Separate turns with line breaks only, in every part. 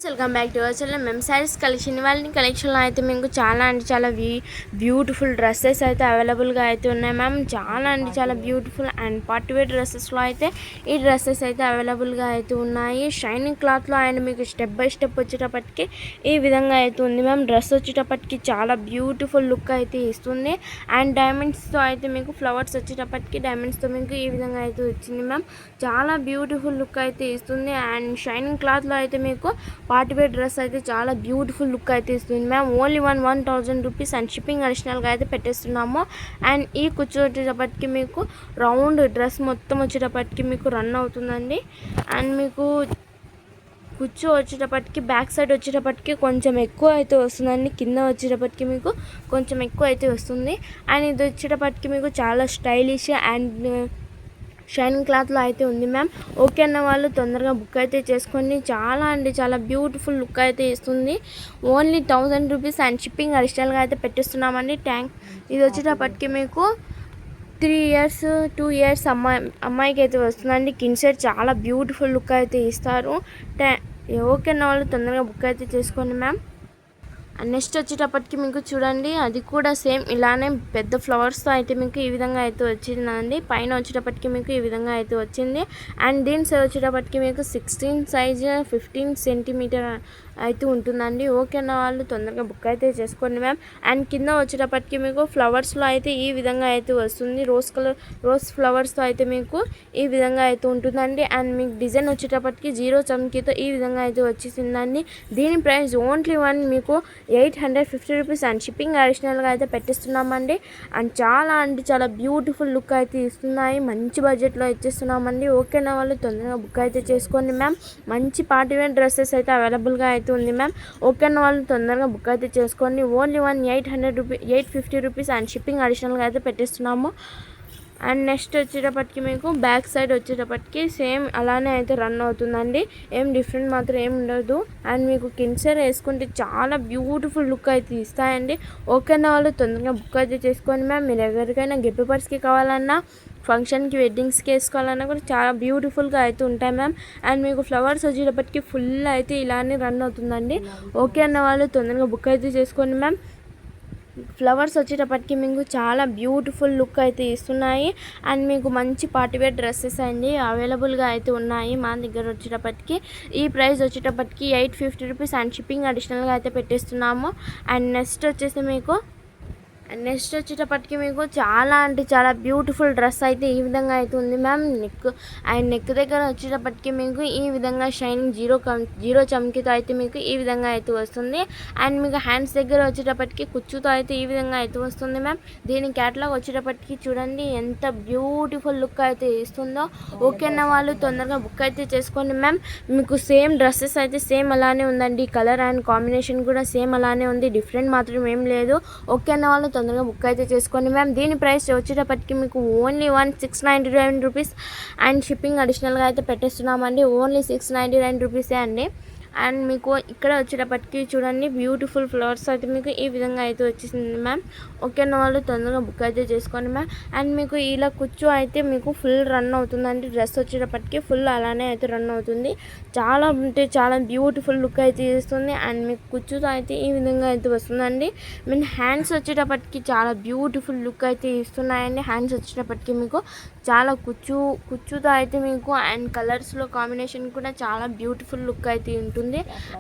Welcome back to our channel. మేము saris collection వాళ్ళని కలెక్షన్లో అయితే మీకు చాలా అంటే చాలా బ్యూటిఫుల్ డ్రెస్సెస్ అయితే అవైలబుల్గా అయితే ఉన్నాయి మ్యామ్. చాలా అంటే చాలా బ్యూటిఫుల్ అండ్ పార్టీవేర్ డ్రెస్సెస్లో అయితే ఈ డ్రెస్సెస్ అయితే అవైలబుల్గా అయితే ఉన్నాయి. షైనింగ్ క్లాత్లో అండ్ మీకు స్టెప్ బై స్టెప్ వచ్చేటప్పటికి ఈ విధంగా అయితే ఉంది మ్యామ్. డ్రెస్ వచ్చేటప్పటికి చాలా బ్యూటిఫుల్ లుక్ అయితే ఇస్తుంది అండ్ డైమండ్స్తో అయితే మీకు ఫ్లవర్స్ వచ్చేటప్పటికి డైమండ్స్తో మీకు ఈ విధంగా అయితే వచ్చింది మ్యామ్. చాలా బ్యూటిఫుల్ లుక్ అయితే ఇస్తుంది అండ్ షైనింగ్ క్లాత్లో అయితే మీకు పార్టీవేర్ డ్రెస్ అయితే చాలా బ్యూటిఫుల్ లుక్ అయితే ఇస్తుంది ma'am. Only 1000 rupees and shipping అడిషనల్గా అయితే పెట్టేస్తున్నాము. అండ్ ఈ కుర్చీ వచ్చేటప్పటికి మీకు రౌండ్ డ్రెస్ మొత్తం వచ్చేటప్పటికి మీకు రన్ అవుతుందండి. అండ్ మీకు కుర్చీ వచ్చేటప్పటికి బ్యాక్ సైడ్ వచ్చేటప్పటికి కొంచెం ఎక్కువ అయితే వస్తుందండి. కింద వచ్చేటప్పటికి మీకు కొంచెం ఎక్కువ అయితే వస్తుంది. అండ్ ఇది వచ్చేటప్పటికి మీకు చాలా స్టైలిష్ అండ్ షైనింగ్ క్లాత్లో అయితే ఉంది మ్యామ్. ఓకే అన్న వాళ్ళు తొందరగా బుక్ అయితే చేసుకొని చాలా అంటే చాలా బ్యూటిఫుల్ లుక్ అయితే ఇస్తుంది. ఓన్లీ 1000 రూపీస్ అండ్ షిప్పింగ్ అడిషనల్గా అయితే పెట్టిస్తున్నామండి. ఇది వచ్చేటప్పటికి మీకు 3 ఇయర్స్ 2 ఇయర్స్ అమ్మాయికి అయితే వస్తుందండి. కింద సైడ్ చాలా బ్యూటిఫుల్ లుక్ అయితే ఇస్తారు. ఓకే అన్న వాళ్ళు తొందరగా బుక్ అయితే చేసుకోండి మ్యామ్. నెక్స్ట్ వచ్చేటప్పటికి మీకు చూడండి, అది కూడా సేమ్ ఇలానే పెద్ద ఫ్లవర్స్తో అయితే మీకు ఈ విధంగా అయితే వచ్చిందండి. పైన వచ్చేటప్పటికి మీకు ఈ విధంగా అయితే వచ్చింది. అండ్ దీని సైజ్ వచ్చేటప్పటికి మీకు 16 సైజ్ 15 సెంటీమీటర్ అయితే ఉంటుందండి. ఓకే అన్న వాళ్ళు తొందరగా బుక్ అయితే చేసుకోండి మ్యామ్. అండ్ కింద వచ్చేటప్పటికి మీకు ఫ్లవర్స్లో అయితే ఈ విధంగా అయితే వస్తుంది. రోజ్ ఫ్లవర్స్తో అయితే మీకు ఈ విధంగా అయితే ఉంటుందండి. అండ్ మీకు డిజైన్ వచ్చేటప్పటికి 0 చమ్కీతో ఈ విధంగా అయితే వచ్చేసిందండి. దీని ప్రైస్ ఓన్లీ మీకు 850 రూపీస్ అండ్ షిప్పింగ్ అడిషనల్గా అయితే పెట్టిస్తున్నామండి. అండ్ చాలా అంటే చాలా బ్యూటిఫుల్ లుక్ అయితే ఇస్తున్నాయి. మంచి బడ్జెట్లో ఇచ్చేస్తున్నామండి. ఓకేనా వాళ్ళు తొందరగా బుక్ అయితే చేసుకోండి మ్యామ్. మంచి పార్టీవేర్ డ్రెస్సెస్ అయితే అవైలబుల్గా అయితే ఉంది మ్యామ్. ఓకేనా వాళ్ళు తొందరగా బుక్ అయితే చేసుకోండి. ఓన్లీ 850 రూపీస్ అండ్ షిప్పింగ్ అడిషనల్గా అయితే పెట్టిస్తున్నాము. అండ్ నెక్స్ట్ వచ్చేటప్పటికి మీకు బ్యాక్ సైడ్ వచ్చేటప్పటికి సేమ్ అలానే అయితే రన్ అవుతుందండి. ఏం డిఫరెంట్ మాత్రం ఏం ఉండదు. అండ్ మీకు కిన్సర్ వేసుకుంటే చాలా బ్యూటిఫుల్ లుక్ అయితే ఇస్తాయండి. ఓకేనా వాళ్ళు తొందరగా బుక్ అయితే చేసుకోండి మ్యామ్. మీరు ఎవరికైనా గిఫ్ట్ పర్స్కి కావాలన్నా ఫంక్షన్కి వెడ్డింగ్స్కి వేసుకోవాలన్నా కూడా చాలా బ్యూటిఫుల్గా అయితే ఉంటాయి మ్యామ్. అండ్ మీకు ఫ్లవర్స్ వచ్చేటప్పటికి ఫుల్ అయితే ఇలానే రన్ అవుతుందండి. ఓకే అన్న వాళ్ళు తొందరగా బుక్ అయితే చేసుకోండి మ్యామ్. ఫ్లవర్స్ వచ్చేటప్పటికి మీకు చాలా బ్యూటిఫుల్ లుక్ అయితే ఇస్తున్నాయి. అండ్ మీకు మంచి పార్టీవేర్ డ్రెస్సెస్ అండి అవైలబుల్గా అయితే ఉన్నాయి మా దగ్గర. వచ్చేటప్పటికి ఈ ప్రైస్ వచ్చేటప్పటికి 850 రూపీస్ అండ్ షిప్పింగ్ అడిషనల్గా అయితే పెట్టేస్తున్నాము. అండ్ నెక్స్ట్ వచ్చేటప్పటికి మీకు చాలా అంటే చాలా బ్యూటిఫుల్ డ్రెస్ అయితే ఈ విధంగా అయితే ఉంది మ్యామ్. నెక్ దగ్గర వచ్చేటప్పటికి మీకు ఈ విధంగా షైనింగ్ జీరో చమ్కీతో అయితే మీకు ఈ విధంగా అయితే వస్తుంది. అండ్ మీకు హ్యాండ్స్ దగ్గర వచ్చేటప్పటికి కుచ్చుతో అయితే ఈ విధంగా అయితే వస్తుంది మ్యామ్. దీని క్యాటలాగ్ వచ్చేటప్పటికి చూడండి ఎంత బ్యూటిఫుల్ లుక్ అయితే ఇస్తుందో. ఓకే అన్న వాళ్ళు తొందరగా బుక్ అయితే చేసుకోండి మ్యామ్. మీకు సేమ్ డ్రెస్సెస్ అయితే సేమ్ అలానే ఉందండి. కలర్ అండ్ కాంబినేషన్ కూడా సేమ్ అలానే ఉంది. డిఫరెంట్ మాత్రం ఏం లేదు. ఓకే అన్న వాళ్ళు తొందరగా బుక్ అయితే చేసుకోండి మ్యామ్. దీని ప్రైస్ వచ్చేటప్పటికి మీకు ఓన్లీ 699 రూపీస్ అండ్ షిప్పింగ్ అడిషనల్గా అయితే పెట్టేస్తున్నామండి. ఓన్లీ 699 రూపీసే అండి. అండ్ మీకు ఇక్కడ వచ్చేటప్పటికి చూడండి బ్యూటిఫుల్ ఫ్లవర్స్ అయితే మీకు ఈ విధంగా అయితే వచ్చేసింది మ్యామ్. ఓకేనా వాళ్ళు తొందరగా బుక్ అయితే చేసుకోండి మ్యామ్. అండ్ మీకు ఇలా కుచ్చు అయితే మీకు ఫుల్ రన్ అవుతుందండి. డ్రెస్ వచ్చేటప్పటికి ఫుల్ అలానే అయితే రన్ అవుతుంది. చాలా అంటే చాలా బ్యూటిఫుల్ లుక్ అయితే ఇస్తుంది. అండ్ మీకు కుచ్చుతో అయితే ఈ విధంగా అయితే వస్తుందండి. మీన్ హ్యాండ్స్ వచ్చేటప్పటికి చాలా బ్యూటిఫుల్ లుక్ అయితే ఇస్తున్నాయండి. హ్యాండ్స్ వచ్చేటప్పటికి మీకు చాలా కుచ్చుతో అయితే మీకు అండ్ కలర్స్లో కాంబినేషన్ కూడా చాలా బ్యూటిఫుల్ లుక్ అయితే ఉంటుంది.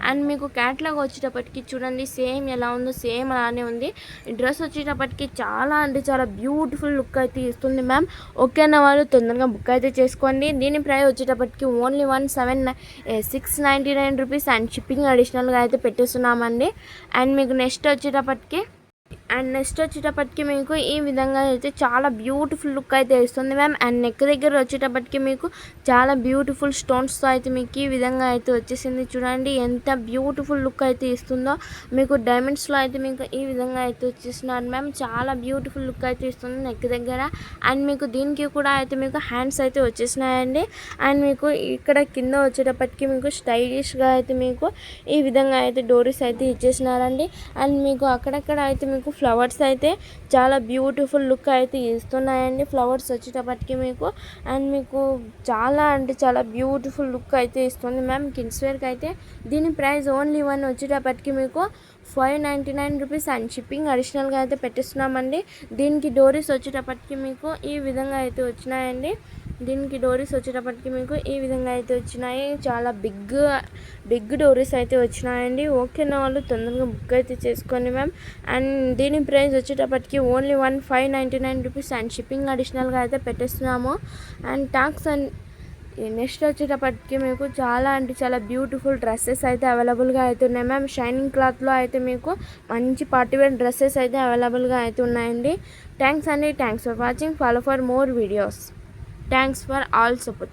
అండ్ మీకు క్యాట్లాగ్ వచ్చేటప్పటికి చూడండి సేమ్ ఎలా ఉందో సేమ్ అలానే ఉంది. డ్రెస్ వచ్చేటప్పటికి చాలా అంటే చాలా బ్యూటిఫుల్ లుక్ అయితే ఇస్తుంది మ్యామ్. ఓకే అన్న వాళ్ళు తొందరగా బుక్ అయితే చేసుకోండి. దీని ప్రైస్ వచ్చేటప్పటికి ఓన్లీ 699 రూపీస్ అండ్ షిప్పింగ్ అడిషనల్గా అయితే పెట్టేస్తున్నామండి. అండ్ మీకు నెక్స్ట్ వచ్చేటప్పటికి మీకు ఈ విధంగా అయితే చాలా బ్యూటిఫుల్ లుక్ అయితే ఇస్తుంది మ్యామ్. అండ్ నెక్ దగ్గర వచ్చేటప్పటికి మీకు చాలా బ్యూటిఫుల్ స్టోన్స్తో అయితే మీకు ఈ విధంగా అయితే వచ్చేసింది. చూడండి ఎంత బ్యూటిఫుల్ లుక్ అయితే ఇస్తుందో. మీకు డైమండ్స్లో అయితే మీకు ఈ విధంగా అయితే వచ్చేస్తున్నారు మ్యామ్. చాలా బ్యూటిఫుల్ లుక్ అయితే ఇస్తుంది నెక్ దగ్గర. అండ్ మీకు దీనికి కూడా అయితే మీకు హ్యాండ్స్ అయితే వచ్చేసినాయండి. అండ్ మీకు ఇక్కడ కింద వచ్చేటప్పటికి మీకు స్టైలిష్గా అయితే మీకు ఈ విధంగా అయితే డోరీస్ అయితే ఇచ్చేసినారండి. అండ్ మీకు అక్కడక్కడ అయితే మీకు మీకు ఫ్లవర్స్ అయితే చాలా బ్యూటిఫుల్ లుక్ అయితే ఇస్తున్నాయండి. ఫ్లవర్స్ వచ్చేటప్పటికి మీకు అండ్ మీకు చాలా అంటే చాలా బ్యూటిఫుల్ లుక్ అయితే ఇస్తుంది మ్యామ్. కిడ్స్ వేర్కి అయితే దీని ప్రైస్ ఓన్లీ వన్ వచ్చేటప్పటికి మీకు 599 రూపీస్ అండ్ షిప్పింగ్ అడిషనల్గా అయితే పెట్టిస్తున్నామండి. దీనికి డోరీస్ వచ్చేటప్పటికి మీకు ఈ విధంగా అయితే వచ్చినాయండి. దీనికి డోరీస్ వచ్చేటప్పటికి మీకు ఈ విధంగా అయితే వచ్చినాయి. చాలా బిగ్ డోరీస్ అయితే వచ్చినాయండి. ఓకేనా వాళ్ళు తొందరగా బుక్ అయితే చేసుకోండి మ్యామ్. అండ్ దీని ప్రైస్ వచ్చేటప్పటికి ఓన్లీ 599 రూపీస్ అండ్ షిప్పింగ్ అడిషనల్గా అయితే పెట్టేస్తున్నాము. అండ్ టాక్స్ అండ్ నెక్స్ట్ వచ్చేటప్పటికి మీకు చాలా అంటే చాలా బ్యూటిఫుల్ డ్రెస్సెస్ అయితే అవైలబుల్గా అయితే ఉన్నాయి మ్యామ్. షైనింగ్ క్లాత్లో అయితే మీకు మంచి పార్టీవేర్ డ్రెస్సెస్ అయితే అవైలబుల్గా అయితే ఉన్నాయండి. థ్యాంక్స్ అండి. Thanks for watching. Follow for more videos. Thanks for all support.